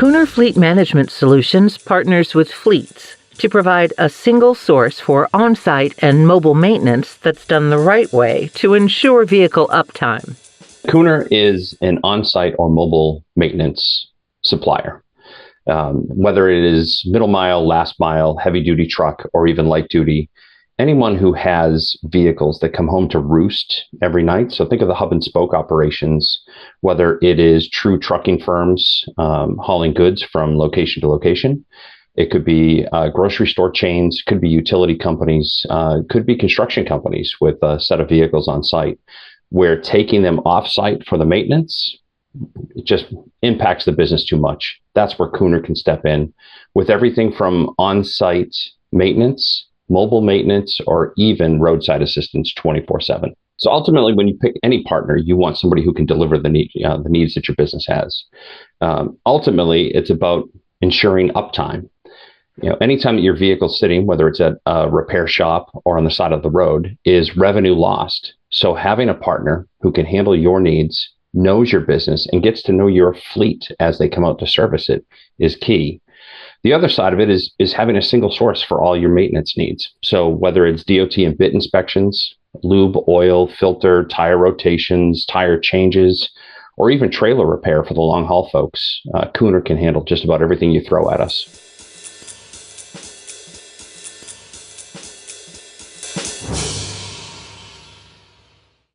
Kooner Fleet Management Solutions partners with fleets to provide a single source for on-site and mobile maintenance that's done the right way to ensure vehicle uptime. Kooner is an on-site or mobile maintenance supplier. Whether it is middle mile, last mile, heavy duty truck, or even light duty, anyone who has vehicles that come home to roost every night. So think of the hub and spoke operations, whether it is true trucking firms hauling goods from location to location. It could be grocery store chains, could be utility companies, could be construction companies with a set of vehicles on site. Where taking them off site for the maintenance, it just impacts the business too much. That's where Kooner can step in with everything from on-site maintenance, mobile maintenance, or even roadside assistance 24/7. So ultimately, when you pick any partner, you want somebody who can deliver the needs that your business has. Ultimately, it's about ensuring uptime. Anytime that your vehicle's sitting, whether it's at a repair shop or on the side of the road, is revenue lost. So having a partner who can handle your needs, knows your business, and gets to know your fleet as they come out to service it is key. The other side of it is having a single source for all your maintenance needs. So whether it's DOT and bit inspections, lube, oil, filter, tire rotations, tire changes, or even trailer repair for the long haul folks, Kooner can handle just about everything you throw at us.